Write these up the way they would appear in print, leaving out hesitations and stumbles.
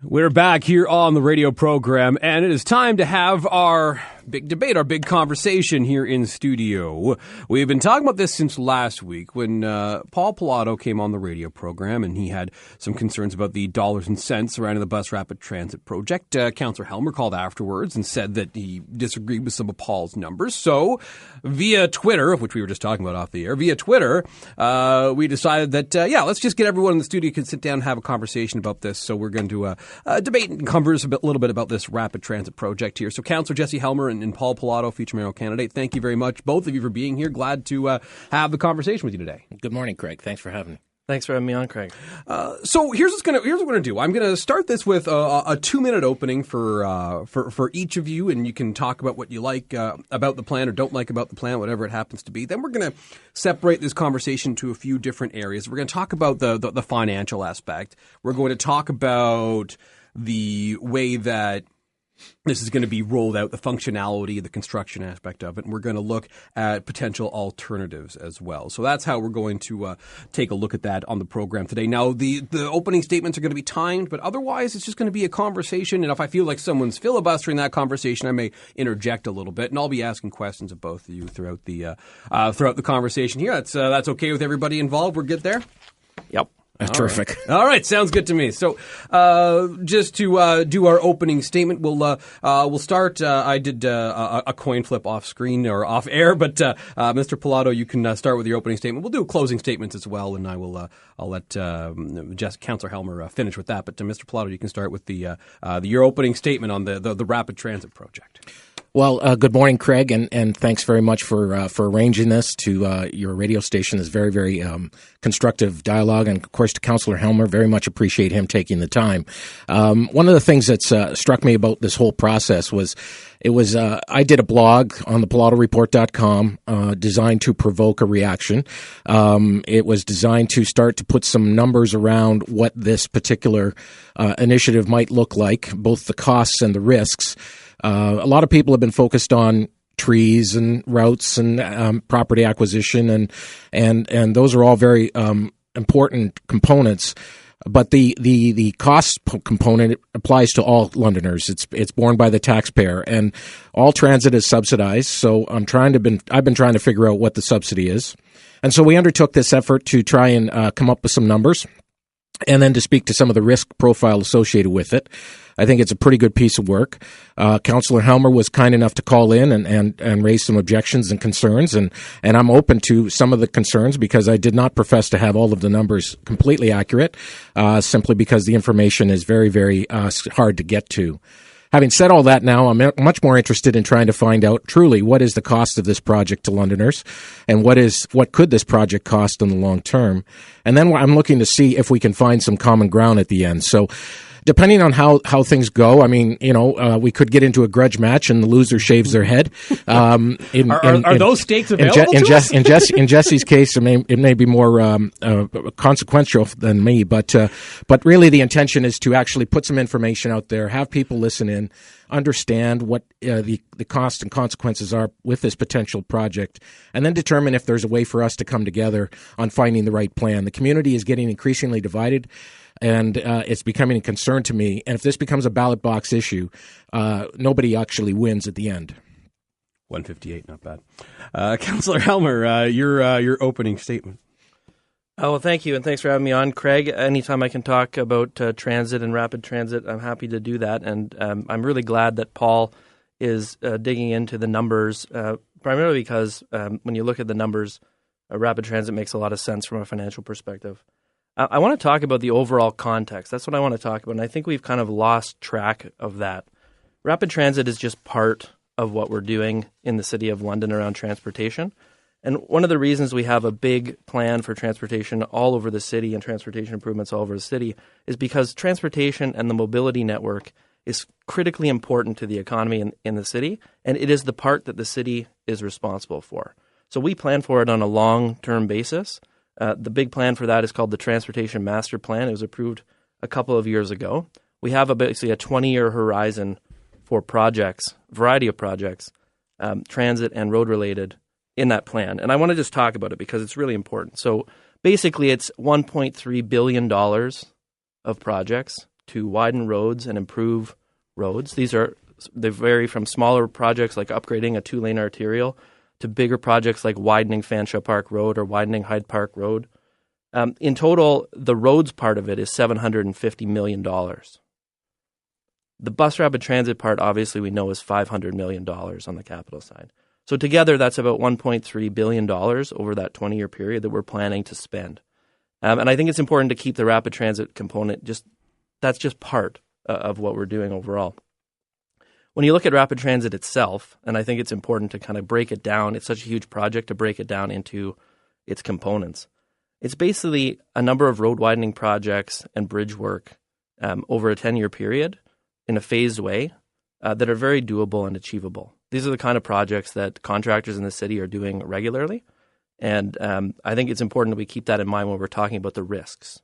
We're back here on the radio program, and it is time to have our big debate, our big conversation here in studio. We've been talking about this since last week when Paolatto came on the radio program, and he had some concerns about the dollars and cents surrounding the bus rapid transit project. Councillor Helmer called afterwards and said that he disagreed with some of Paul's numbers. So via Twitter, which we were just talking about off the air, via Twitter, we decided that, let's just get everyone in the studio can sit down and have a conversation about this. So we're going to debate and converse a little bit about this rapid transit project here. So Councillor Jessie Helmer and Paolatto, future mayoral candidate, thank you very much, both of you, for being here. Glad to have the conversation with you today. Good morning, Craig. Thanks for having me. Thanks for having me on, Craig. So here's what we're going to do. I'm going to start this with a 2-minute opening for each of you, and you can talk about what you like about the plan or don't like about the plan, whatever it happens to be. Then we're going to separate this conversation to a few different areas. We're going to talk about the financial aspect. We're going to talk about the way that this is going to be rolled out, the functionality, the construction aspect of it, and we're going to look at potential alternatives as well. So that's how we're going to take a look at that on the program today. Now, the opening statements are going to be timed, but otherwise it's just going to be a conversation, and if I feel like someone's filibustering that conversation, I may interject a little bit, and I'll be asking questions of both of you throughout the conversation here. That's okay with everybody involved? We're good there? Yep. Terrific. Right. All right, sounds good to me. So, just to do our opening statement, we'll start. I did a coin flip off screen or off air, but Mr. Paolatto, you can start with your opening statement. We'll do closing statements as well, and I'll let Councillor Helmer finish with that. But Mr. Paolatto, you can start with your opening statement on the rapid transit project. Well, good morning, Craig, and thanks very much for arranging this to your radio station. This very, very constructive dialogue, and of course to Councillor Helmer, very much appreciate him taking the time. One of the things that's struck me about this whole process was I did a blog on the PaolattoReport.com designed to provoke a reaction. It was designed to start to put some numbers around what this particular initiative might look like, both the costs and the risks. A lot of people have been focused on trees and routes and property acquisition, and those are all very important components. But the cost component applies to all Londoners. It's borne by the taxpayer, and all transit is subsidized. So I've been trying to figure out what the subsidy is, and so we undertook this effort to try and come up with some numbers, and then to speak to some of the risk profile associated with it. I think it's a pretty good piece of work. Councillor Helmer was kind enough to call in and raise some objections and concerns, and I'm open to some of the concerns because I did not profess to have all of the numbers completely accurate, simply because the information is very, very hard to get to. Having said all that, now I'm much more interested in trying to find out truly what is the cost of this project to Londoners, and what could this project cost in the long term. And then I'm looking to see if we can find some common ground at the end. So, depending on how things go, I mean, we could get into a grudge match and the loser shaves their head. Are those stakes available to us? In Jesse's case, it may be more consequential than me, but really the intention is to actually put some information out there, have people listen in, understand what the costs and consequences are with this potential project, and then determine if there's a way for us to come together on finding the right plan. The community is getting increasingly divided, and it's becoming a concern to me. And if this becomes a ballot box issue, nobody actually wins at the end. 158, not bad. Councillor Helmer, your opening statement. Oh, well, thank you, and thanks for having me on, Craig. Anytime I can talk about transit and rapid transit, I'm happy to do that. And I'm really glad that Paul is digging into the numbers, primarily because when you look at the numbers, rapid transit makes a lot of sense from a financial perspective. I want to talk about the overall context. That's what I want to talk about, and I think we've kind of lost track of that. Rapid transit is just part of what we're doing in the City of London around transportation. And one of the reasons we have a big plan for transportation all over the city and transportation improvements all over the city is because transportation and the mobility network is critically important to the economy in the city, and it is the part that the city is responsible for. So we plan for it on a long-term basis. The big plan for that is called the Transportation Master Plan. It was approved a couple of years ago. We have basically a 20-year horizon for projects, variety of projects, transit and road-related, in that plan. And I want to just talk about it because it's really important. So basically it's $1.3 billion of projects to widen roads and improve roads. They vary from smaller projects like upgrading a 2-lane arterial to bigger projects like widening Fanshawe Park Road or widening Hyde Park Road. In total, the roads part of it is $750 million. The bus rapid transit part, obviously, we know is $500 million on the capital side. So together, that's about $1.3 billion over that 20-year period that we're planning to spend. And I think it's important to keep the rapid transit component that's just part of what we're doing overall. When you look at rapid transit itself, and I think it's important to kind of break it down, it's such a huge project to break it down into its components. It's basically a number of road widening projects and bridge work over a 10-year period in a phased way that are very doable and achievable. These are the kind of projects that contractors in the city are doing regularly. And I think it's important that we keep that in mind when we're talking about the risks.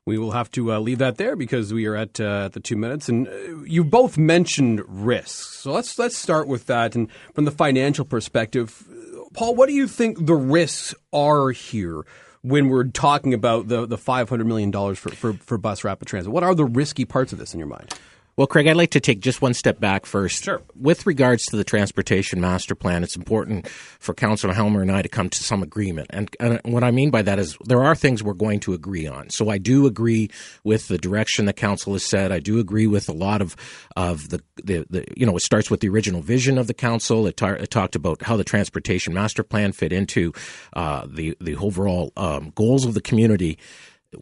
We will have to leave that there because we are at the 2 minutes. And you both mentioned risks. So let's start with that. And from the financial perspective, Paul, what do you think the risks are here when we're talking about the $500 million for bus rapid transit? What are the risky parts of this in your mind? Well, Craig, I'd like to take just one step back first. Sure. With regards to the Transportation Master Plan, it's important for Councillor Helmer and I to come to some agreement. And what I mean by that is there are things we're going to agree on. So I do agree with the direction the Council has said. I do agree with a lot of the it starts with the original vision of the Council. It talked about how the Transportation Master Plan fit into the overall goals of the community.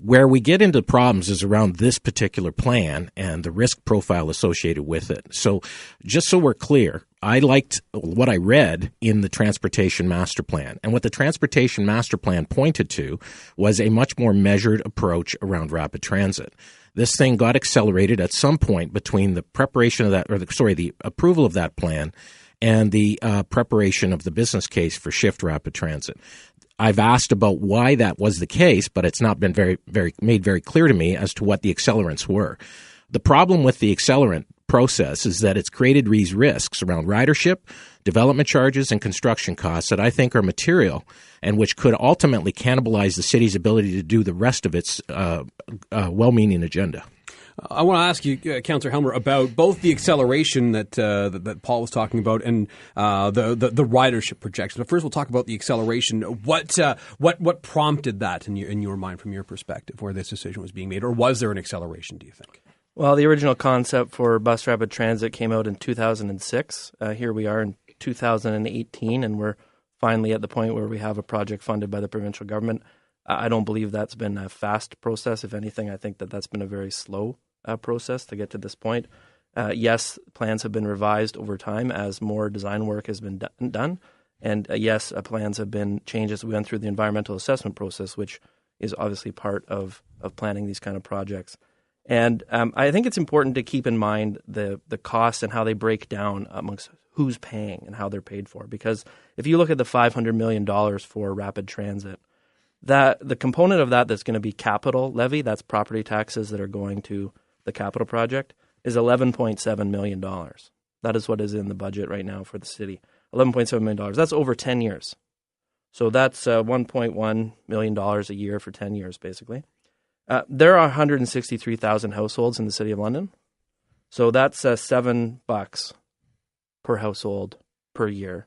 Where we get into problems is around this particular plan and the risk profile associated with it. So just so we're clear, I liked what I read in the Transportation Master Plan. And what the Transportation Master Plan pointed to was a much more measured approach around rapid transit. This thing got accelerated at some point between the preparation of that, the approval of that plan and the preparation of the business case for Shift Rapid Transit. I've asked about why that was the case, but it's not been made very clear to me as to what the accelerants were. The problem with the accelerant process is that it's created these risks around ridership, development charges, and construction costs that I think are material and which could ultimately cannibalize the city's ability to do the rest of its well-meaning agenda. I want to ask you, Councillor Helmer, about both the acceleration that Paul was talking about and the ridership projections. But first, we'll talk about the acceleration. What prompted that in your mind, from your perspective, where this decision was being made, or was there an acceleration? Do you think? Well, the original concept for bus rapid transit came out in 2006. Here we are in 2018, and we're finally at the point where we have a project funded by the provincial government. I don't believe that's been a fast process. If anything, I think that's been a very slow process to get to this point. Yes, plans have been revised over time as more design work has been done. And yes, plans have been changed as we went through the environmental assessment process, which is obviously part of planning these kind of projects. And I think it's important to keep in mind the costs and how they break down amongst who's paying and how they're paid for. Because if you look at the $500 million for rapid transit, that the component of that that's going to be capital levy, that's property taxes that are going to the capital project, is $11.7 million. That is what is in the budget right now for the city. $11.7 million. That's over 10 years. So that's $1.1 million a year for 10 years, basically. There are 163,000 households in the City of London. So that's $7 per household per year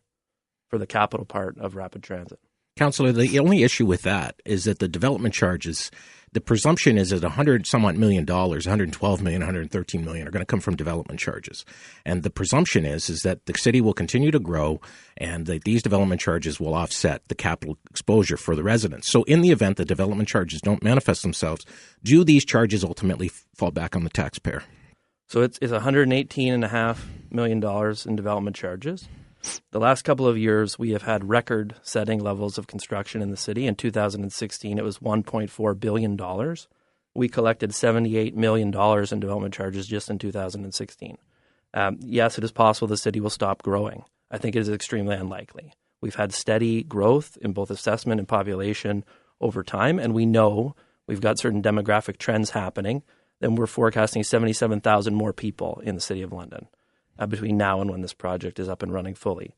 for the capital part of rapid transit. Councillor, the only issue with that is that the development charges, the presumption is that $100-somewhat million, $112 million, $113 million are going to come from development charges. And the presumption is that the city will continue to grow and that these development charges will offset the capital exposure for the residents. So in the event that development charges don't manifest themselves, do these charges ultimately fall back on the taxpayer? So it's $118.5 million in development charges. The last couple of years, we have had record-setting levels of construction in the city. In 2016, it was $1.4 billion. We collected $78 million in development charges just in 2016. Yes, it is possible the city will stop growing. I think it is extremely unlikely. We've had steady growth in both assessment and population over time, and we know we've got certain demographic trends happening. Then we're forecasting 77,000 more people in the City of London between now and when this project is up and running fully.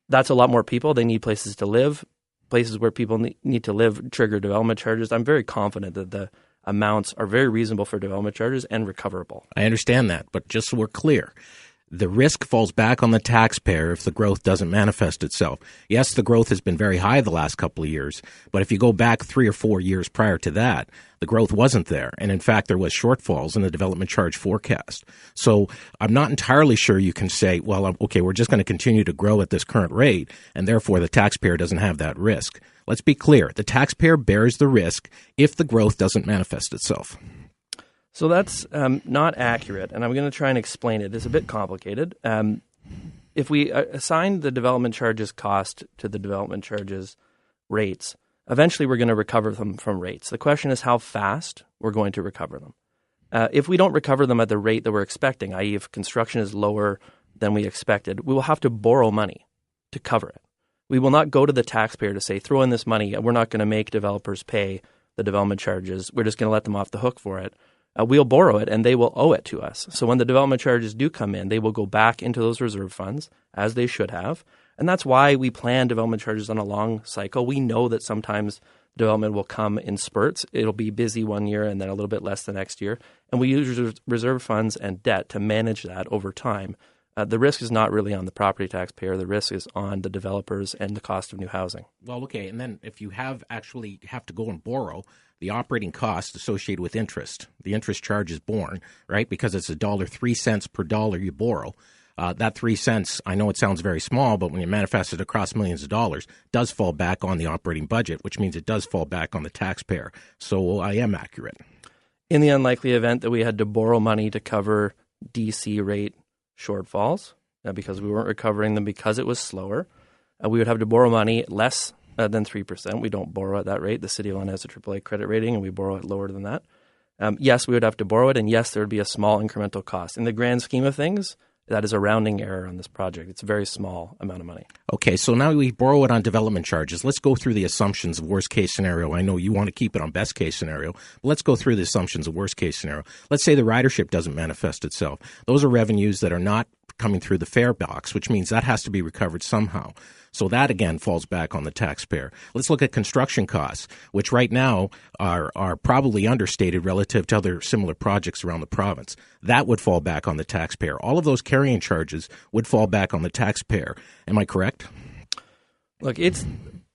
That's a lot more people. They need places to live. Places where people need to live trigger development charges. I'm very confident that the amounts are very reasonable for development charges and recoverable. I understand that, but just so we're clear, the risk falls back on the taxpayer if the growth doesn't manifest itself. Yes, the growth has been very high the last couple of years, but if you go back 3 or 4 years prior to that, the growth wasn't there. And in fact, there was shortfalls in the development charge forecast. So I'm not entirely sure you can say, well, okay, we're just going to continue to grow at this current rate, and therefore the taxpayer doesn't have that risk. Let's be clear. The taxpayer bears the risk if the growth doesn't manifest itself. So that's not accurate, and I'm going to try and explain it. It's a bit complicated. If we assign the development charges cost to the development charges rates, eventually we're going to recover them from rates. The question is how fast we're going to recover them. If we don't recover them at the rate that we're expecting, i.e. if construction is lower than we expected, we will have to borrow money to cover it. We will not go to the taxpayer to say, throw in this money. We're not going to make developers pay the development charges. We're just going to let them off the hook for it. We'll borrow it and they will owe it to us. So when the development charges do come in, they will go back into those reserve funds as they should have. And that's why we plan development charges on a long cycle. We know that sometimes development will come in spurts. It'll be busy one year and then a little bit less the next year. And we use reserve funds and debt to manage that over time. The risk is not really on the property taxpayer. The risk is on the developers and the cost of new housing. Well, okay. And then if you have to go and borrow, the operating cost associated with interest, the interest charge is borne, right? Because it's $1.03 per dollar you borrow. That 3 cents, I know it sounds very small, but when you manifest it across millions of dollars, does fall back on the operating budget, which means it does fall back on the taxpayer. So I am accurate. In the unlikely event that we had to borrow money to cover DC rate shortfalls, because we weren't recovering them because it was slower, we would have to borrow money less than 3%. We don't borrow at that rate. The City of London has a AAA credit rating, and we borrow it lower than that. Yes, we would have to borrow it, and yes, there would be a small incremental cost. In the grand scheme of things, that is a rounding error on this project. It's a very small amount of money. Okay, so now we borrow it on development charges. Let's go through the assumptions of worst case scenario. I know you want to keep it on best case scenario, but let's go through the assumptions of worst case scenario. Let's say the ridership doesn't manifest itself. Those are revenues that are not coming through the fare box, which means that has to be recovered somehow. So that, again, falls back on the taxpayer. Let's look at construction costs, which right now are probably understated relative to other similar projects around the province. That would fall back on the taxpayer. All of those carrying charges would fall back on the taxpayer. Am I correct? Look, it's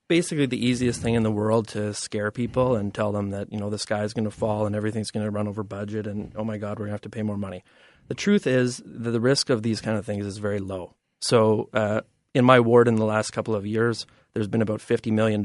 basically the easiest thing in the world to scare people and tell them that, the sky is going to fall and everything's going to run over budget and, oh my God, we're going to have to pay more money. The truth is that the risk of these kind of things is very low. So in my ward in the last couple of years, there's been about $50 million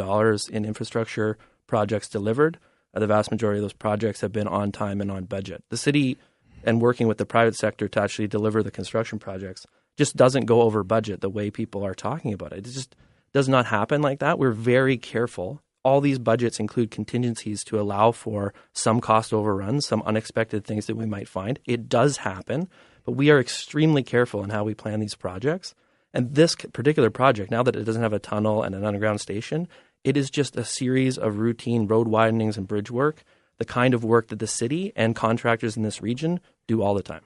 in infrastructure projects delivered. The vast majority of those projects have been on time and on budget. The city, and working with the private sector to actually deliver the construction projects, just doesn't go over budget the way people are talking about it. It just does not happen like that. We're very careful. All these budgets include contingencies to allow for some cost overruns, some unexpected things that we might find. It does happen, but we are extremely careful in how we plan these projects. And this particular project, now that it doesn't have a tunnel and an underground station, it is just a series of routine road widenings and bridge work, the kind of work that the city and contractors in this region do all the time.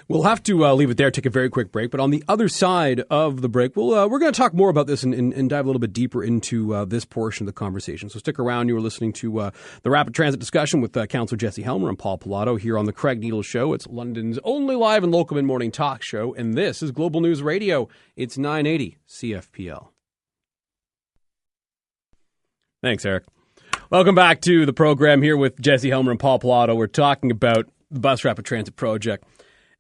We'll have to leave it there, take a very quick break. But on the other side of the break, we're going to talk more about this and dive a little bit deeper into this portion of the conversation. So stick around. You are listening to the Rapid Transit discussion with Councillor Jessie Helmer and Paul Paolatto here on the Craig Needles Show. It's London's only live and local mid-morning talk show. And this is Global News Radio. It's 980 CFPL. Thanks, Eric. Welcome back to the program here with Jessie Helmer and Paul Paolatto. We're talking about the Bus Rapid Transit project.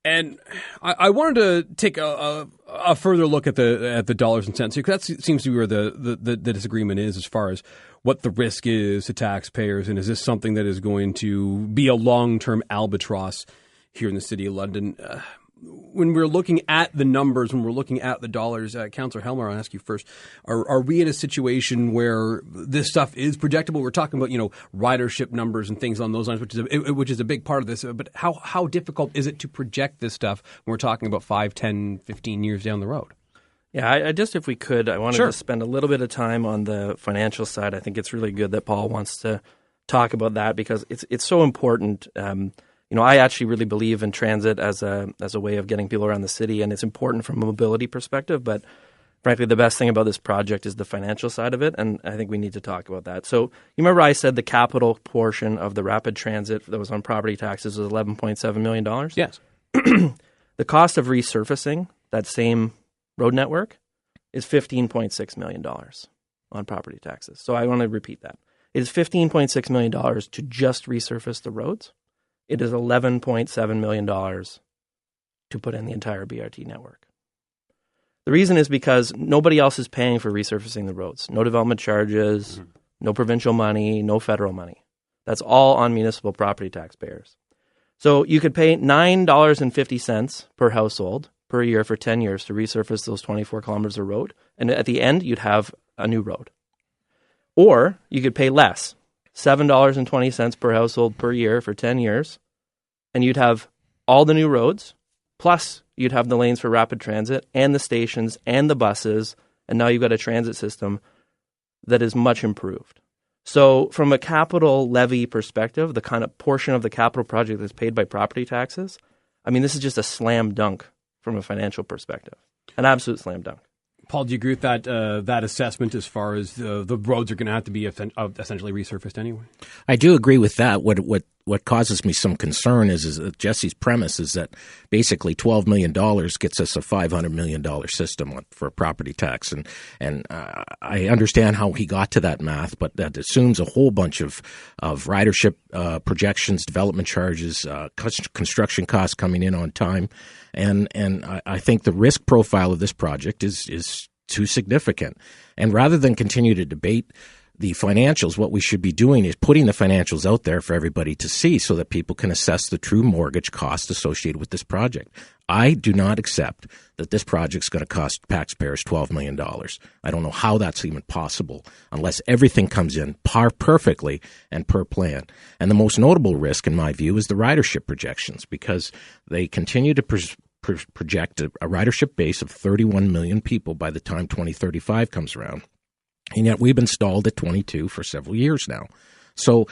And I wanted to take a further look at the dollars and cents, because that seems to be where the disagreement is as far as what the risk is to taxpayers, and is this something that is going to be a long-term albatross here in the City of London? When we're looking at the numbers, when we're looking at the dollars, Councillor Helmer, I'll ask you first, are we in a situation where this stuff is projectable? We're talking about, ridership numbers and things on those lines, which is a big part of this. But how difficult is it to project this stuff when we're talking about 5, 10, 15 years down the road? Yeah, I just, if we could, I wanted to spend a little bit of time on the financial side. I think it's really good that Paul wants to talk about that, because it's so important. I actually really believe in transit as a way of getting people around the city, and it's important from a mobility perspective. But frankly, the best thing about this project is the financial side of it, and I think we need to talk about that. So you remember I said the capital portion of the rapid transit that was on property taxes was $11.7 million? Yes. The cost of resurfacing that same road network is $15.6 million on property taxes. So I want to repeat that. It is $15.6 million to just resurface the roads. It is $11.7 million to put in the entire BRT network. The reason is because nobody else is paying for resurfacing the roads. No development charges, no provincial money, no federal money. That's all on municipal property taxpayers. So you could pay $9.50 per household per year for 10 years to resurface those 24 kilometers of road. And at the end, you'd have a new road. Or you could pay less, $7.20 per household per year for 10 years, and you'd have all the new roads, plus you'd have the lanes for rapid transit and the stations and the buses, and now you've got a transit system that is much improved. So from a capital levy perspective, the kind of portion of the capital project that's paid by property taxes, I mean, this is just a slam dunk from a financial perspective, an absolute slam dunk. Paul, do you agree with that assessment as far as the roads are going to have to be essentially resurfaced anyway? I do agree with that. What causes me some concern is that Jesse's premise is that basically $12 million gets us a $500 million system for property tax. And I understand how he got to that math, but that assumes a whole bunch of ridership projections, development charges, construction costs coming in on time. And I think the risk profile of this project is too significant. And rather than continue to debate the financials, what we should be doing is putting the financials out there for everybody to see so that people can assess the true mortgage cost associated with this project. I do not accept that this project's going to cost taxpayers $12 million. I don't know how that's even possible unless everything comes in perfectly and per plan. And the most notable risk, in my view, is the ridership projections, because they continue to project a ridership base of 31 million people by the time 2035 comes around. And yet we've been stalled at 22 for several years now. So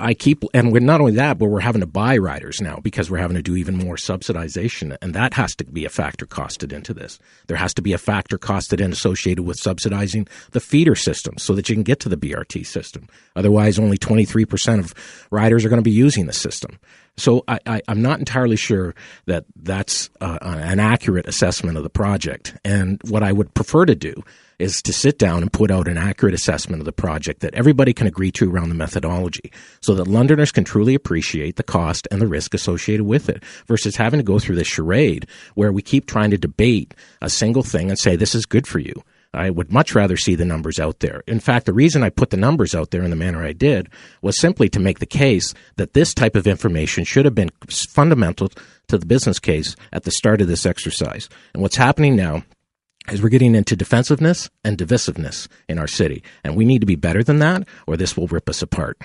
and we're not only that, but we're having to buy riders now because we're having to do even more subsidization. And that has to be a factor costed into this. There has to be a factor costed in associated with subsidizing the feeder system so that you can get to the BRT system. Otherwise, only 23% of riders are going to be using the system. So I'm not entirely sure that that's an accurate assessment of the project. And what I would prefer to do is to sit down and put out an accurate assessment of the project that everybody can agree to around the methodology so that Londoners can truly appreciate the cost and the risk associated with it versus having to go through this charade where we keep trying to debate a single thing and say, this is good for you. I would much rather see the numbers out there. In fact, the reason I put the numbers out there in the manner I did was simply to make the case that this type of information should have been fundamental to the business case at the start of this exercise. And what's happening now is we're getting into defensiveness and divisiveness in our city. And we need to be better than that, or this will rip us apart.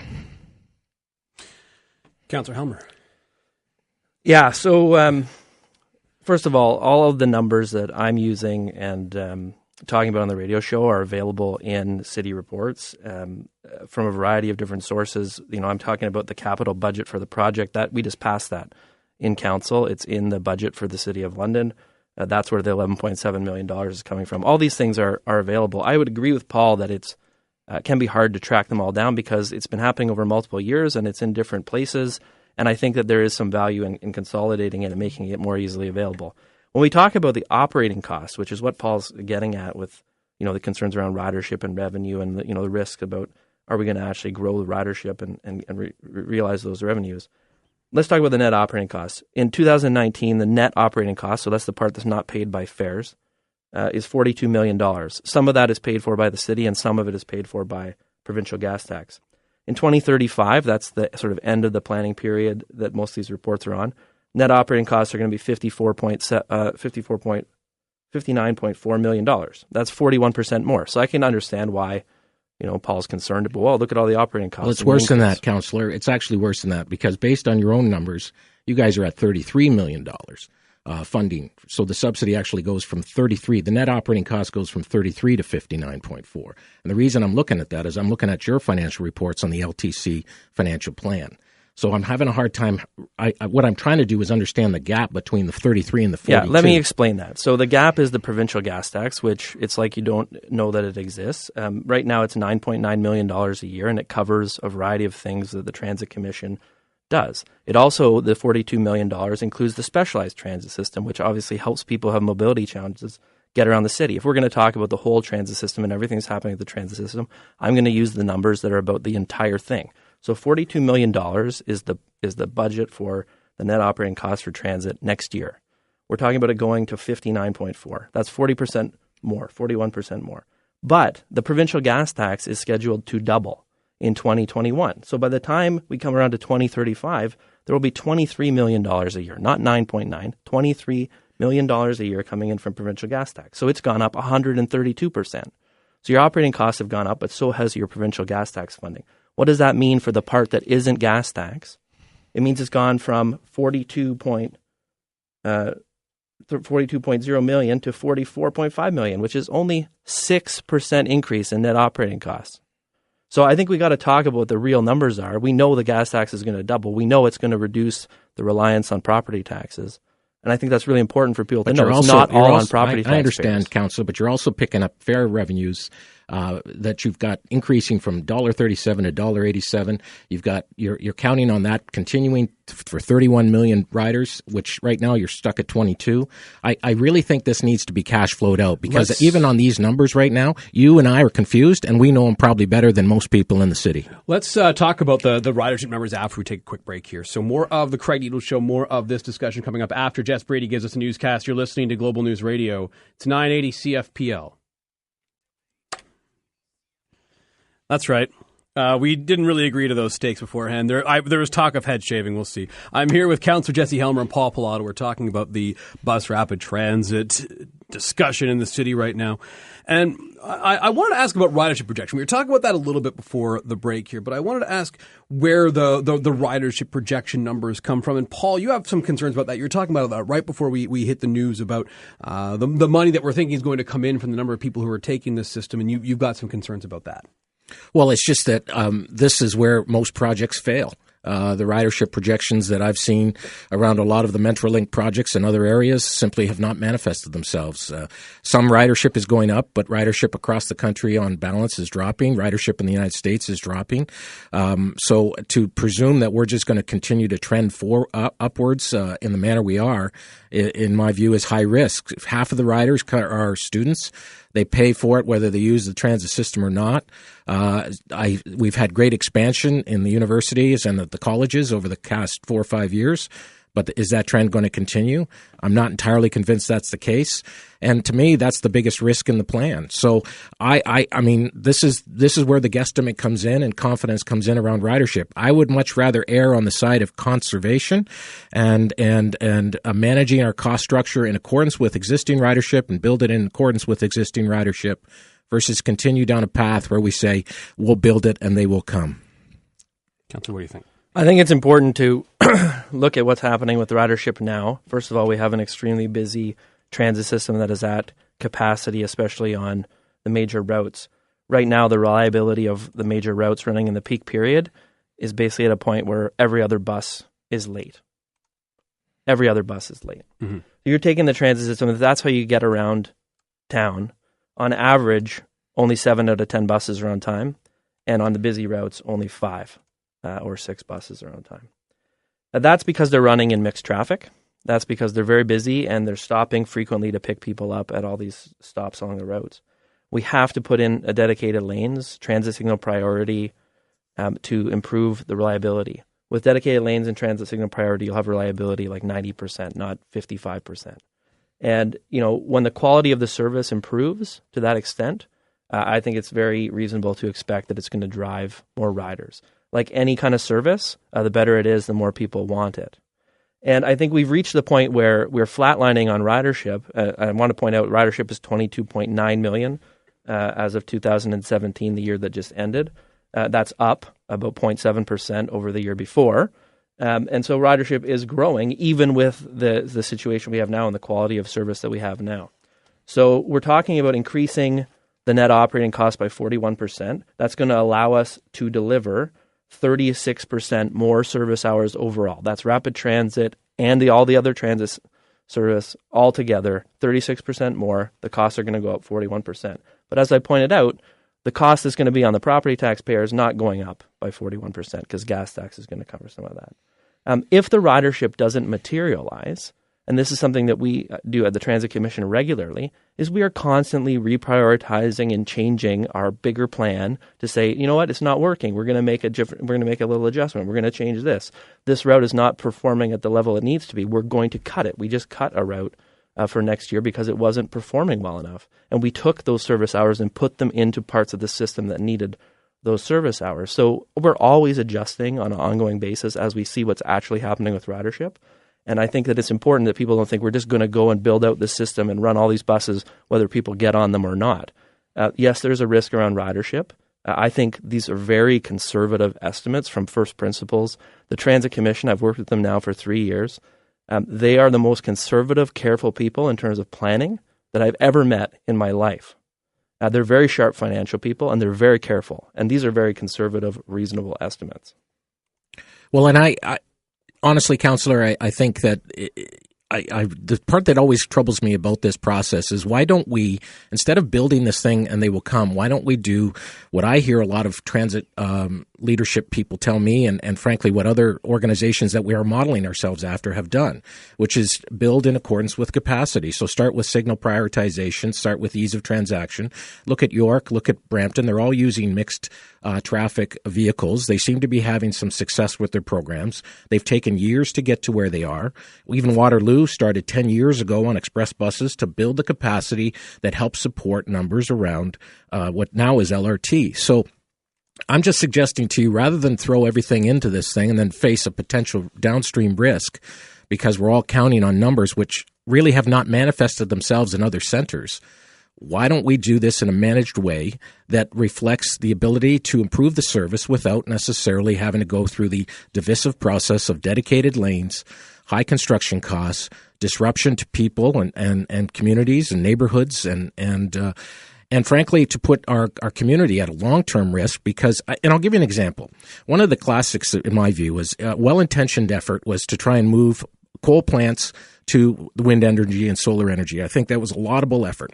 Councillor Helmer. Yeah, so first of all of the numbers that I'm using and talking about on the radio show are available in city reports from a variety of different sources. You know, I'm talking about the capital budget for the project. That we just passed that in council. It's in the budget for the City of London. That's where the $11.7 million is coming from. All these things are available. I would agree with Paul that it can be hard to track them all down because it's been happening over multiple years and it's in different places. And I think that there is some value in consolidating it and making it more easily available. When we talk about the operating costs, which is what Paul's getting at with, you know, the concerns around ridership and revenue and the, you know, the risk about are we going to actually grow the ridership and realize those revenues. Let's talk about the net operating costs. In 2019, the net operating cost, so that's the part that's not paid by fares, is $42 million. Some of that is paid for by the city and some of it is paid for by provincial gas tax. In 2035, that's the sort of end of the planning period that most of these reports are on, net operating costs are going to be $59.4 million. That's 41% more. So I can understand why, you know, Paul's concerned. But, well, look at all the operating costs. Well, it's worse than that, Councillor. It's actually worse than that because based on your own numbers, you guys are at $33 million funding. So the subsidy actually goes from 33. The net operating cost goes from 33 to 59.4. And the reason I'm looking at that is I'm looking at your financial reports on the LTC financial plan. So I'm having a hard time. What I'm trying to do is understand the gap between the 33 and the 42. Yeah, let me explain that. So the gap is the provincial gas tax, which it's like you don't know that it exists. Right now it's $9.9 million a year, and it covers a variety of things that the Transit Commission does. It also, the $42 million, includes the specialized transit system, which obviously helps people who have mobility challenges get around the city. If we're going to talk about the whole transit system and everything that's happening at the transit system, I'm going to use the numbers that are about the entire thing. So $42 million is the budget for the net operating cost for transit next year. We're talking about it going to 59.4. That's 40% more, 41% more. But the provincial gas tax is scheduled to double in 2021. So by the time we come around to 2035, there will be $23 million a year, not 9.9, $23 million a year coming in from provincial gas tax. So it's gone up 132%. So your operating costs have gone up, but so has your provincial gas tax funding. What does that mean for the part that isn't gas tax? It means it's gone from 42.0 million to 44.5 million, which is only 6% increase in net operating costs. So I think we got to talk about what the real numbers are. We know the gas tax is going to double. We know it's going to reduce the reliance on property taxes. And I think that's really important for people to know. It's not all on property taxes. I understand, Councillor, but you're also picking up fare revenues that you've got increasing from $1.37 to $1.87. You're counting on that continuing for 31 million riders, which right now you're stuck at 22. I really think this needs to be cash flowed out because even on these numbers right now, you and I are confused, and we know them probably better than most people in the city. Let's talk about the ridership numbers after we take a quick break here. So more of the Craig Needles Show, more of this discussion coming up after Jess Brady gives us a newscast. You're listening to Global News Radio. It's 980 CFPL. That's right. We didn't really agree to those stakes beforehand. There was talk of head shaving. We'll see. I'm here with Councillor Jesse Helmer and Paul Paolatto. We're talking about the bus rapid transit discussion in the city right now. And I wanted to ask about ridership projection. We were talking about that a little bit before the break here, but I wanted to ask where the ridership projection numbers come from. And Paul, you have some concerns about that. You were talking about that right before we hit the news about the money that we're thinking is going to come in from the number of people who are taking this system, and you've got some concerns about that. Well, it's just that this is where most projects fail. The ridership projections that I've seen around a lot of the Metrolink projects and other areas simply have not manifested themselves. Some ridership is going up, but ridership across the country on balance is dropping. Ridership in the United States is dropping. So to presume that we're just going to continue to trend upwards in the manner we are, in my view, is high risk. Half of the riders are students. They pay for it whether they use the transit system or not. We've had great expansion in the universities and the colleges over the past 4 or 5 years. But is that trend going to continue? I'm not entirely convinced that's the case. And to me, that's the biggest risk in the plan. So I mean, this is where the guesstimate comes in and confidence comes in around ridership. I would much rather err on the side of conservation and managing our cost structure in accordance with existing ridership and build it in accordance with existing ridership versus continue down a path where we say we'll build it and they will come. Councillor, what do you think? I think it's important to look at what's happening with ridership now. First of all, we have an extremely busy transit system that is at capacity, especially on the major routes. Right now, the reliability of the major routes running in the peak period is basically at a point where every other bus is late. Every other bus is late. Mm-hmm. You're taking the transit system, if that's how you get around town. On average, only 7 out of 10 buses are on time, and on the busy routes, only 5. Or 6 buses are on time. That's because they're running in mixed traffic. That's because they're very busy and they're stopping frequently to pick people up at all these stops along the roads. We have to put in a dedicated lanes, transit signal priority, to improve the reliability. With dedicated lanes and transit signal priority, you'll have reliability like 90%, not 55%. And, when the quality of the service improves to that extent, I think it's very reasonable to expect that it's going to drive more riders. Like any kind of service, the better it is, the more people want it. And I think we've reached the point where we're flatlining on ridership. I want to point out ridership is 22.9 million as of 2017, the year that just ended. That's up about 0.7% over the year before. And so ridership is growing, even with the situation we have now and the quality of service that we have now. So we're talking about increasing the net operating cost by 41%. That's going to allow us to deliver 36% more service hours overall. That's rapid transit and all the other transit service altogether, 36% more. The costs are going to go up 41%. But as I pointed out, the cost is going to be on the property taxpayers, not going up by 41% because gas tax is going to cover some of that. If the ridership doesn't materialize, and this is something that we do at the Transit Commission regularly, is we are constantly reprioritizing and changing our bigger plan to say, you know what, it's not working. We're going to make a little adjustment. We're going to change this. This route is not performing at the level it needs to be. We're going to cut it. We just cut a route for next year because it wasn't performing well enough. And we took those service hours and put them into parts of the system that needed those service hours. So we're always adjusting on an ongoing basis as we see what's actually happening with ridership. And I think that it's important that people don't think we're just going to go and build out the system and run all these buses, whether people get on them or not. Yes, there's a risk around ridership. I think these are very conservative estimates from first principles. The Transit Commission, I've worked with them now for 3 years. They are the most conservative, careful people in terms of planning that I've ever met in my life. They're very sharp financial people, and they're very careful. And these are very conservative, reasonable estimates. Well, and I honestly, Councillor, I think that the part that always troubles me about this process is why don't we, instead of building this thing and they will come, why don't we do what I hear a lot of transit leadership people tell me and frankly what other organizations that we are modeling ourselves after have done, which is build in accordance with capacity. So start with signal prioritization, start with ease of transaction. Look at York, look at Brampton. They're all using mixed traffic vehicles. They seem to be having some success with their programs. They've taken years to get to where they are. Even Waterloo started 10 years ago on express buses to build the capacity that helps support numbers around what now is LRT. So I'm just suggesting to you, rather than throw everything into this thing and then face a potential downstream risk, because we're all counting on numbers which really have not manifested themselves in other centers, why don't we do this in a managed way that reflects the ability to improve the service without necessarily having to go through the divisive process of dedicated lanes, high construction costs, disruption to people and communities and neighborhoods and frankly, to put our community at a long-term risk because, and I'll give you an example. One of the classics, in my view, was a well-intentioned effort was to try and move coal plants to wind energy and solar energy. I think that was a laudable effort.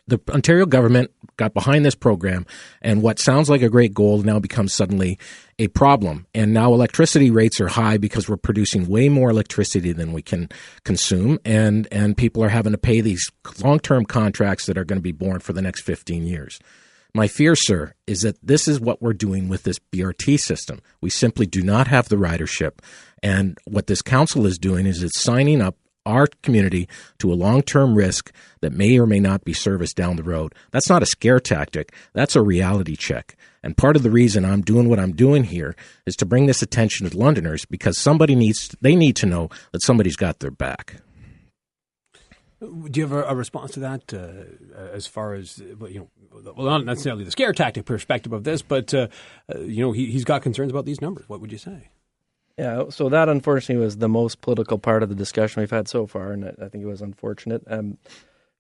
The Ontario government got behind this program, and what sounds like a great goal now becomes suddenly a problem. And now electricity rates are high because we're producing way more electricity than we can consume, and people are having to pay these long-term contracts that are going to be borne for the next 15 years. My fear, sir, is that this is what we're doing with this BRT system. We simply do not have the ridership, and what this council is doing is it's signing up our community to a long-term risk that may or may not be serviced down the road. That's not a scare tactic. That's a reality check. And part of the reason I'm doing what I'm doing here is to bring this attention to Londoners because they need to know that somebody's got their back. Do you have a response to that as far as, well, not necessarily the scare tactic perspective of this, but, he's got concerns about these numbers. What would you say? Yeah, so that unfortunately was the most political part of the discussion we've had so far, and I think it was unfortunate.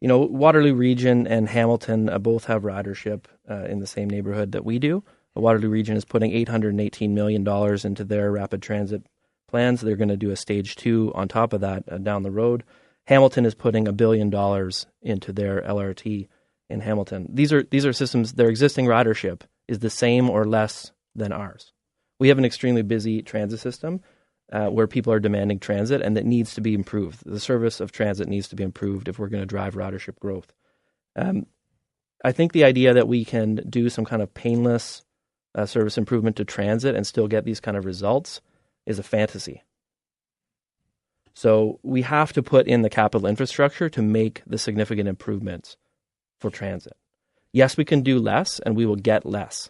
Waterloo Region and Hamilton both have ridership in the same neighborhood that we do. The Waterloo Region is putting $818 million into their rapid transit plans. They're going to do a stage 2 on top of that down the road. Hamilton is putting $1 billion into their LRT in Hamilton. These are systems, their existing ridership is the same or less than ours. We have an extremely busy transit system where people are demanding transit, and that needs to be improved. The service of transit needs to be improved if we're going to drive ridership growth. I think the idea that we can do some kind of painless service improvement to transit and still get these kind of results is a fantasy. So we have to put in the capital infrastructure to make the significant improvements for transit. Yes, we can do less, and we will get less.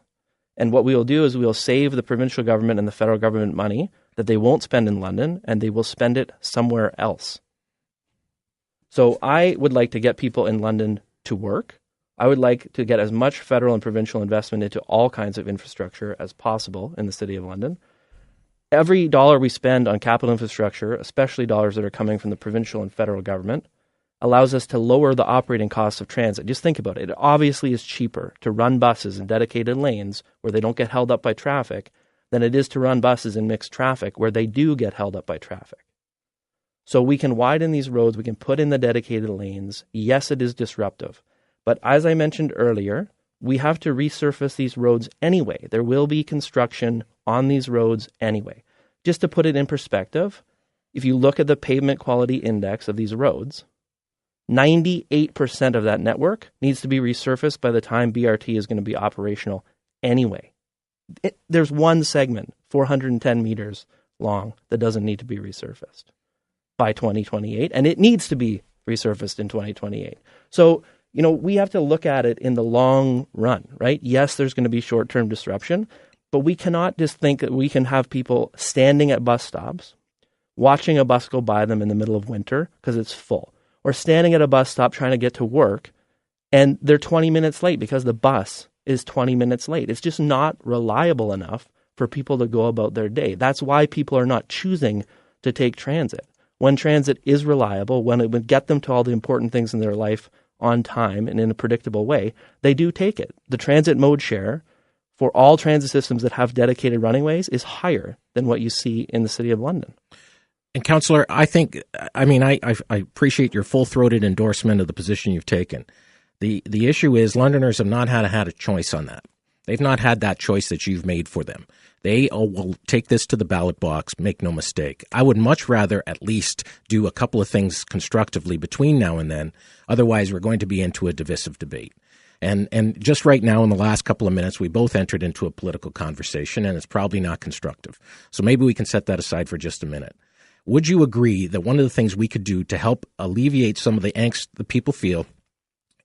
And what we will do is we will save the provincial government and the federal government money that they won't spend in London, and they will spend it somewhere else. So I would like to get people in London to work. I would like to get as much federal and provincial investment into all kinds of infrastructure as possible in the City of London. Every dollar we spend on capital infrastructure, especially dollars that are coming from the provincial and federal government, allows us to lower the operating costs of transit. Just think about it. It obviously is cheaper to run buses in dedicated lanes where they don't get held up by traffic than it is to run buses in mixed traffic where they do get held up by traffic. So we can widen these roads, we can put in the dedicated lanes. Yes, it is disruptive. But as I mentioned earlier, we have to resurface these roads anyway. There will be construction on these roads anyway. Just to put it in perspective, if you look at the pavement quality index of these roads, 98% of that network needs to be resurfaced by the time BRT is going to be operational anyway. There's one segment, 410 meters long, that doesn't need to be resurfaced by 2028, and it needs to be resurfaced in 2028. So, we have to look at it in the long run, right? Yes, there's going to be short-term disruption, but we cannot just think that we can have people standing at bus stops, watching a bus go by them in the middle of winter because it's full, or standing at a bus stop trying to get to work, and they're 20 minutes late because the bus is 20 minutes late. It's just not reliable enough for people to go about their day. That's why people are not choosing to take transit. When transit is reliable, when it would get them to all the important things in their life on time and in a predictable way, they do take it. The transit mode share for all transit systems that have dedicated running ways is higher than what you see in the City of London. And Councillor, I appreciate your full-throated endorsement of the position you've taken. The issue is Londoners have not had a choice on that. They've not had that choice that you've made for them. They will take this to the ballot box, make no mistake. I would much rather at least do a couple of things constructively between now and then. Otherwise, we're going to be into a divisive debate. And just right now, in the last couple of minutes, we both entered into a political conversation, and it's probably not constructive. So maybe we can set that aside for just a minute. Would you agree that one of the things we could do to help alleviate some of the angst that people feel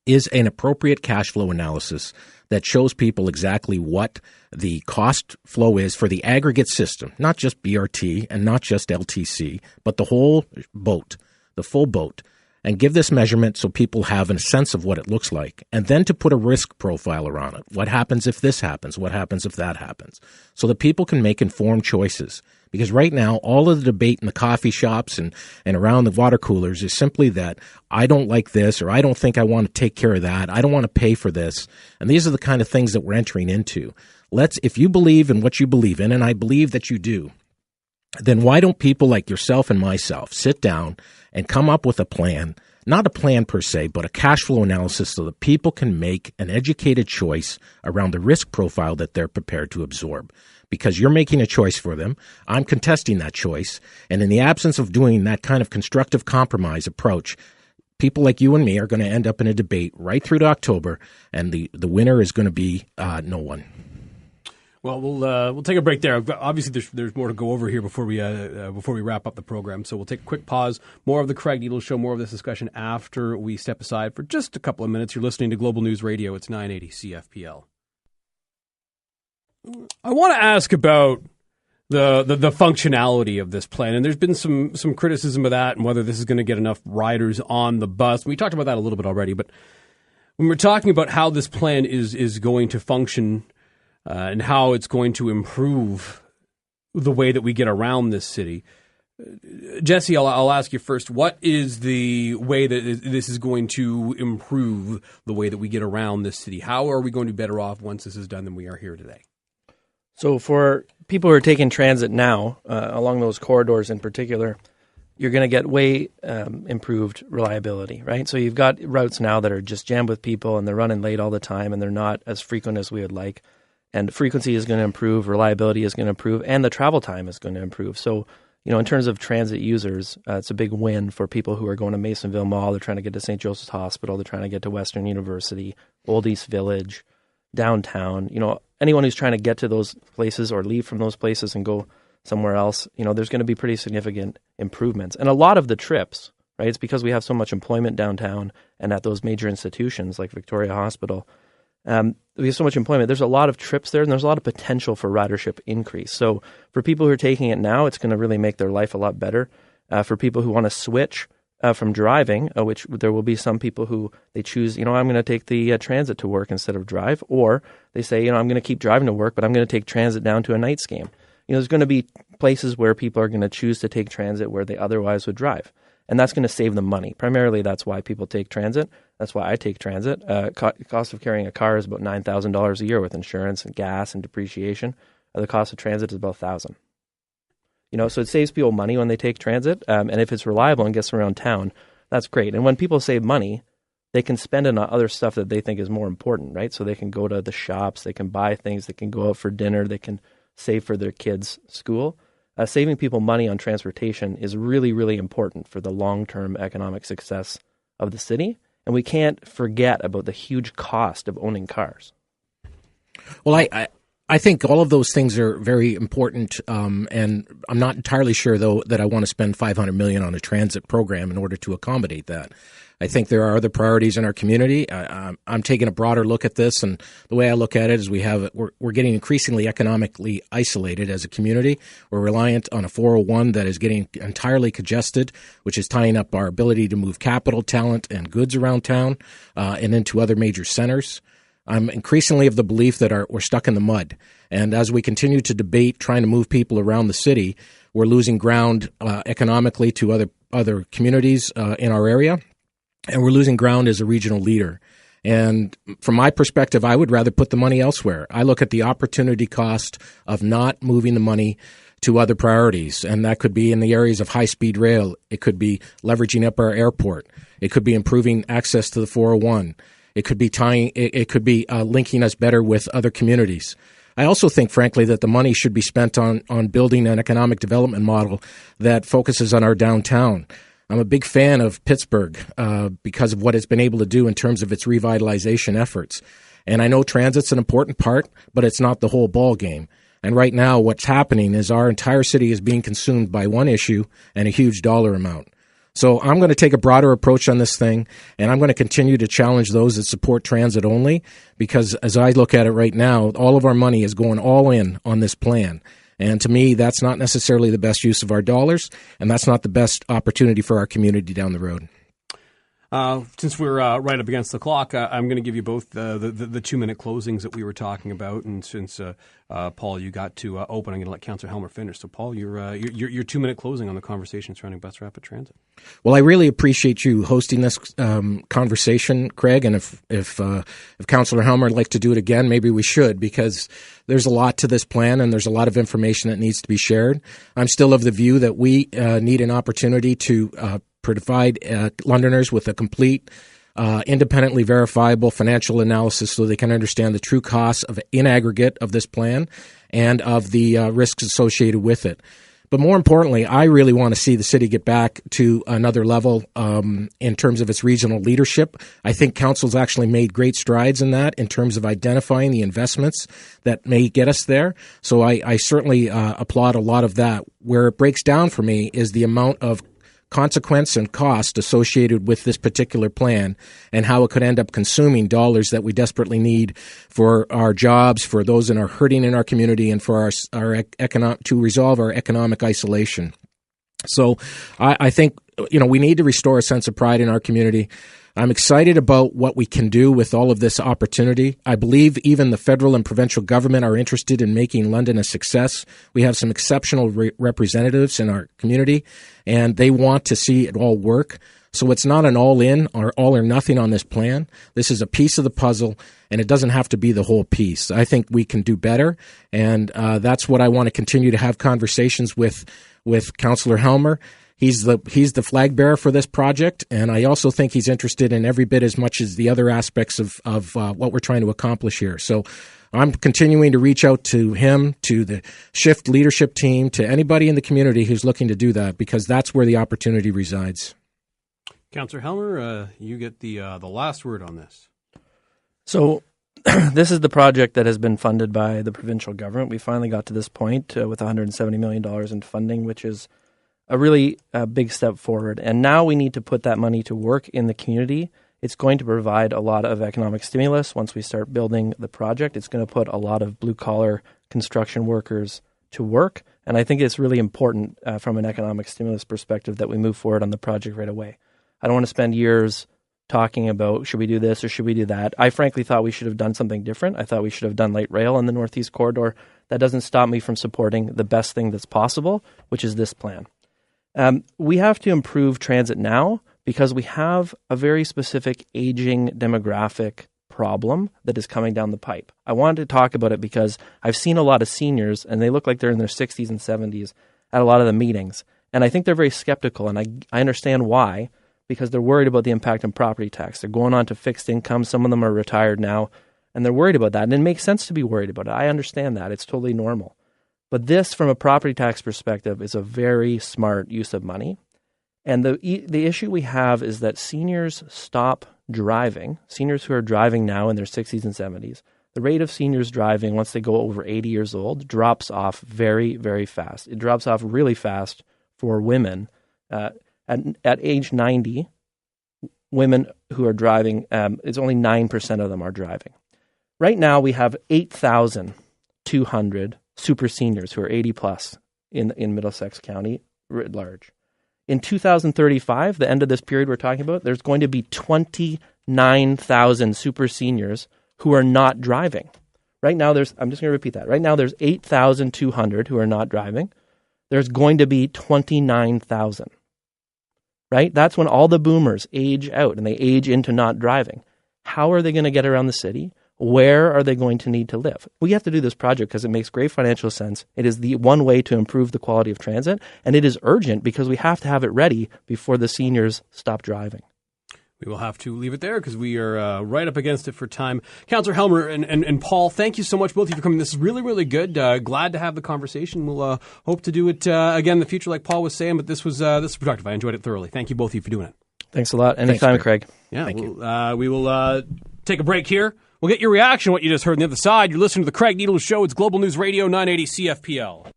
is an appropriate cash flow analysis that shows people exactly what the cost flow is for the aggregate system, not just BRT and not just LTC, but the whole boat, the full boat, and give this measurement so people have a sense of what it looks like, and then to put a risk profile around it. What happens if this happens? What happens if that happens? So that people can make informed choices. Because right now, all of the debate in the coffee shops and around the water coolers is simply that I don't like this, or I don't think I want to take care of that. I don't want to pay for this. And these are the kind of things that we're entering into. If you believe in what you believe in, and I believe that you do, then why don't people like yourself and myself sit down and come up with a plan, not a plan per se, but a cash flow analysis so that people can make an educated choice around the risk profile that they're prepared to absorb. Because you're making a choice for them. I'm contesting that choice. And in the absence of doing that kind of constructive compromise approach, people like you and me are going to end up in a debate right through to October, and the winner is going to be no one. Well, we'll take a break there. Obviously, there's more to go over here before we wrap up the program. So we'll take a quick pause. More of the Craig Needles Show, more of this discussion after we step aside for just a couple of minutes. You're listening to Global News Radio. It's 980 CFPL. I want to ask about the functionality of this plan, and there's been some criticism of that and whether this is going to get enough riders on the bus. We talked about that a little bit already, but when we're talking about how this plan is going to function and how it's going to improve the way that we get around this city, Jessie, I'll ask you first. What is the way that this is going to improve the way that we get around this city? How are we going to be better off once this is done than we are here today? So for people who are taking transit now, along those corridors in particular, you're going to get way improved reliability, right? So you've got routes now that are just jammed with people and they're running late all the time and they're not as frequent as we would like. And frequency is going to improve, reliability is going to improve, and the travel time is going to improve. So, in terms of transit users, it's a big win for people who are going to Masonville Mall. They're trying to get to St. Joseph's Hospital. They're trying to get to Western University, Old East Village, downtown. Anyone who's trying to get to those places or leave from those places and go somewhere else, there's going to be pretty significant improvements. And a lot of the trips, right, it's because we have so much employment downtown and at those major institutions like Victoria Hospital. We have so much employment. There's a lot of trips there, and there's a lot of potential for ridership increase. So for people who are taking it now, it's going to really make their life a lot better. For people who want to switch from driving, which there will be some people who they choose, I'm going to take the transit to work instead of drive, or they say, I'm going to keep driving to work, but I'm going to take transit down to a night's game. There's going to be places where people are going to choose to take transit where they otherwise would drive. And that's going to save them money. Primarily, that's why people take transit. That's why I take transit. Cost of carrying a car is about $9,000 a year with insurance and gas and depreciation. the cost of transit is about $1,000. So it saves people money when they take transit, and if it's reliable and gets them around town, that's great. And when people save money, they can spend it on other stuff that they think is more important, right? So they can go to the shops, they can buy things, they can go out for dinner, they can save for their kids' school. Saving people money on transportation is really, really important for the long-term economic success of the city. And we can't forget about the huge cost of owning cars. Well, I think all of those things are very important, and I'm not entirely sure, though, that I want to spend $500 million on a transit program in order to accommodate that. I think there are other priorities in our community. I'm taking a broader look at this, and the way I look at it is we're getting increasingly economically isolated as a community. We're reliant on a 401 that is getting entirely congested, which is tying up our ability to move capital, talent, and goods around town and into other major centers. I'm increasingly of the belief that we're stuck in the mud. And as we continue to debate trying to move people around the city, we're losing ground economically to other communities in our area. And we're losing ground as a regional leader. And from my perspective, I would rather put the money elsewhere. I look at the opportunity cost of not moving the money to other priorities. And that could be in the areas of high-speed rail. It could be leveraging up our airport. It could be improving access to the 401. It could be linking us better with other communities. I also think, frankly, that the money should be spent on building an economic development model that focuses on our downtown. I'm a big fan of Pittsburgh because of what it's been able to do in terms of its revitalization efforts. And I know transit's an important part, but it's not the whole ball game. And right now what's happening is our entire city is being consumed by one issue and a huge dollar amount. So I'm going to take a broader approach on this thing, and I'm going to continue to challenge those that support transit only, because as I look at it right now, all of our money is going all in on this plan. And to me, that's not necessarily the best use of our dollars, and that's not the best opportunity for our community down the road. Since we're right up against the clock, I'm going to give you both the 2-minute closings that we were talking about. And since Paul, you got to open, I'm going to let Councillor Helmer finish. So, Paul, your 2-minute closing on the conversation surrounding bus rapid transit. Well, I really appreciate you hosting this conversation, Craig. And if Councillor Helmer would like to do it again, maybe we should, because there's a lot to this plan and there's a lot of information that needs to be shared. I'm still of the view that we need an opportunity to provide Londoners with a complete, independently verifiable financial analysis so they can understand the true costs in aggregate of this plan and of the risks associated with it. But more importantly, I really want to see the city get back to another level in terms of its regional leadership. I think council's actually made great strides in that in terms of identifying the investments that may get us there. So I certainly applaud a lot of that. Where it breaks down for me is the amount of consequence and cost associated with this particular plan and how it could end up consuming dollars that we desperately need for our jobs, for those that are hurting in our community, and for our to resolve our economic isolation. So I think, we need to restore a sense of pride in our community. I'm excited about what we can do with all of this opportunity. I believe even the federal and provincial government are interested in making London a success. We have some exceptional representatives in our community, and they want to see it all work. So it's not an all-in or all-or-nothing on this plan. This is a piece of the puzzle, and it doesn't have to be the whole piece. I think we can do better, and that's what I want to continue to have conversations with Councillor Helmer. He's the flag bearer for this project, and I also think he's interested in every bit as much as the other aspects of what we're trying to accomplish here. So I'm continuing to reach out to him, to the Shift leadership team, to anybody in the community who's looking to do that, because that's where the opportunity resides. Councillor Helmer, you get the last word on this. So this is the project that has been funded by the provincial government. We finally got to this point with $170 million in funding, which is a really big step forward. And now we need to put that money to work in the community. It's going to provide a lot of economic stimulus once we start building the project. It's going to put a lot of blue-collar construction workers to work. And I think it's really important from an economic stimulus perspective that we move forward on the project right away. I don't want to spend years talking about should we do this or should we do that. I frankly thought we should have done something different. I thought we should have done light rail on the Northeast Corridor. That doesn't stop me from supporting the best thing that's possible, which is this plan. We have to improve transit now because we have a very specific aging demographic problem that is coming down the pipe. I wanted to talk about it because I've seen a lot of seniors, and they look like they're in their 60s and 70s at a lot of the meetings. And I think they're very skeptical, and I understand why, because they're worried about the impact on property tax. They're going on to fixed income. Some of them are retired now, and they're worried about that. And it makes sense to be worried about it. I understand that. It's totally normal. But this, from a property tax perspective, is a very smart use of money. And the issue we have is that seniors stop driving. Seniors who are driving now in their 60s and 70s, the rate of seniors driving once they go over 80 years old drops off very, very fast. It drops off really fast for women. At age 90, women who are driving, it's only 9% of them are driving. Right now, we have 8,200 super seniors who are 80 plus in Middlesex County writ large. In 2035, the end of this period we're talking about, there's going to be 29,000 super seniors who are not driving. Right now, I'm just going to repeat that. Right now, there's 8,200 who are not driving. There's going to be 29,000. Right? That's when all the boomers age out and they age into not driving. How are they going to get around the city? Where are they going to need to live? We have to do this project because it makes great financial sense. It is the one way to improve the quality of transit, and it is urgent because we have to have it ready before the seniors stop driving. We will have to leave it there because we are right up against it for time. Councillor Helmer and Paul, thank you so much, both of you, for coming. This is really, really good. Glad to have the conversation. We'll hope to do it again in the future, like Paul was saying, but this was productive. I enjoyed it thoroughly. Thank you, both of you, for doing it. Thanks a lot. Anytime, Craig. Yeah, we will take a break here. We'll get your reaction to what you just heard on the other side. You're listening to The Craig Needles Show. It's Global News Radio 980 CFPL.